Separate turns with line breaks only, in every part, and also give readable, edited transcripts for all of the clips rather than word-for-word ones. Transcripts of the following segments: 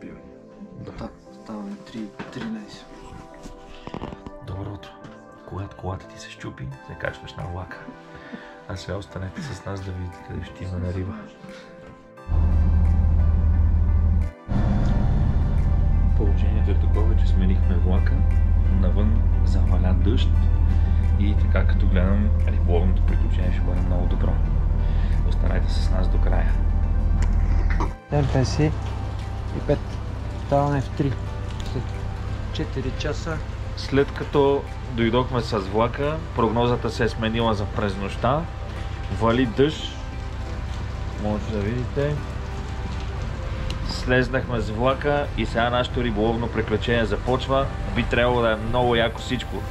пием. Да. Ставаме 3:13.
Добро утро. Когато колата ти се щупи, се качваш на влака. А сега останете с нас да видите къде ще има на риба. Положението е такова, че сменихме влака. Навън заваля дъжд и така като гледам, риболовното приключение ще бъде много добро. Останете с нас до края.
55. Ставаме в 3. След 4 часа.
След като дойдохме с влака, прогнозата се е сменила за през нощта. Вали дъжд. Може да видите. Слезнахме с влака и сега нашето риболовно приключение започва. Би трябвало да е много яко всичко.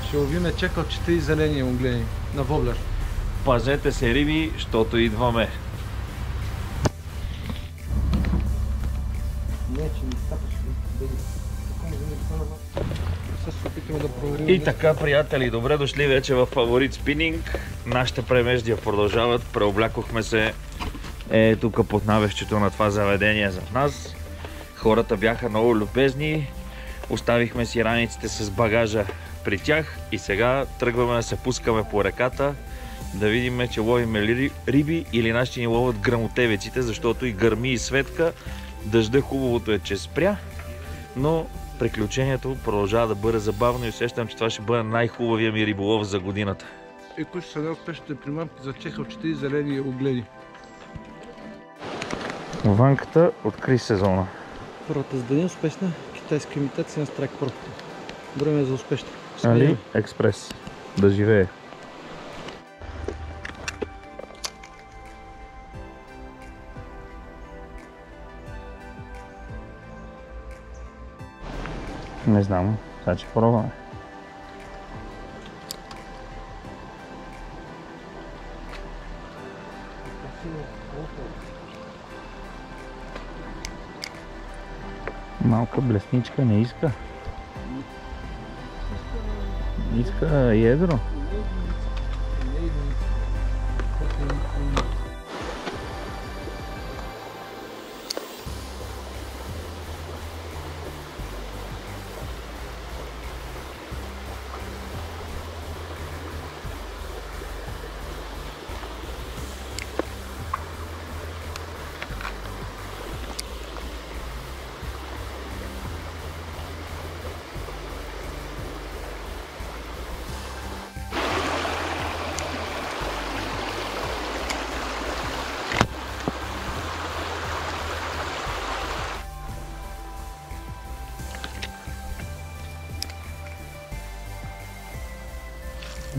Ще ловиме чекалчета и зелени оглени на воблер.
Пазете се, риби, защото идваме. И така, приятели, добре дошли вече в Фаворит Спининг. Нашите премеждия продължават. Преоблякохме се тук под навещето на това заведение за нас. Хората бяха много любезни. Оставихме си раниците с багажа при тях и сега тръгваме да се пускаме по реката да видим, че ловиме риби или нашите ни ловят грамотевиците, защото и гърми и светка. Дъжда хубавото е, че спря, но приключението продължава да бъде забавно и усещам, че това ще бъде най-хубавия ми риболов за годината.
И кои са неуспешните примамки за чехалчета и зелени оглени?
Ванката откри сезона.
Първата за ден успешна китайска имитация на Страйк Про. Време за успешна.
Али Експрес. Да живее. Не знам, сега ще пробваме. Малка блесничка не иска. Иска едро.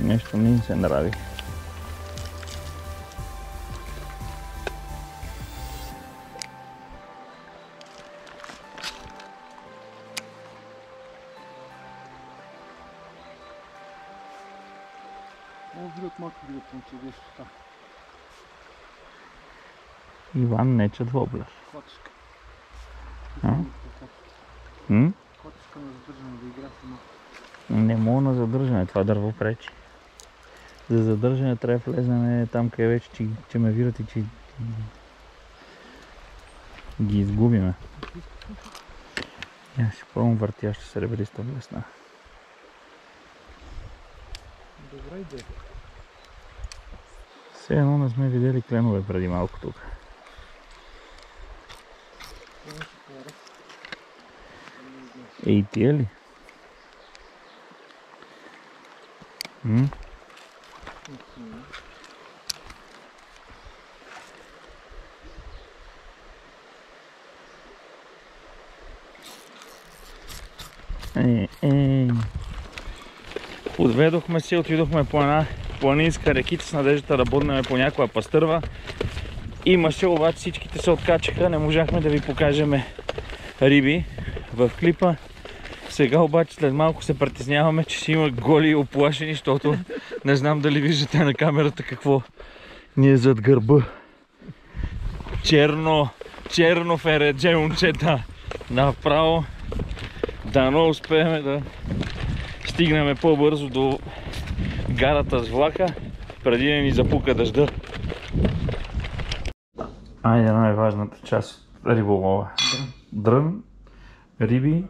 Нещо ми се нрави. Иван Нечет воблер.
Котишка. Котишка на задържане да игра сама.
Не мога на задържане, това дърво пречи. За задържане трябва да влезнем там, къде вече че ме вират и че ги изгубиме. Я си пробвам въртяща сребриста блесна.
Добра идея.
Все едно не сме видели кленове преди малко тук. И тия ли? Отведохме се, отидохме по една планинска рекица с надеждата да боднем по някоя пастърва. Имаше, обаче всичките се откачаха, не можахме да ви покажем риби в клипа. Сега обаче след малко се притесняваме, че ще има голи и оплашени, защото не знам дали виждате на камерата какво ни е зад гърба. Черно фередже, момчета, направо. Дано успеем да стигнем по-бързо до гарата с влака, преди да ни запука дъжда. Айде, най-важната част риболова. Дрън, риби,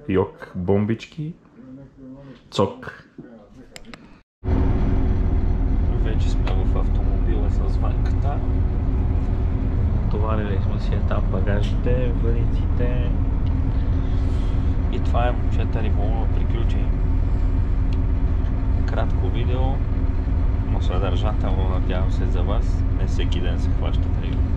йок, бомбички, цок. Вече сме в автомобила с ванката. Товарили сме си там багажите, ваниците. И това е, момчета, риболова приключи. Кратко видео, но съдържателно, надявам се, за вас. Не всеки ден се хващат риби.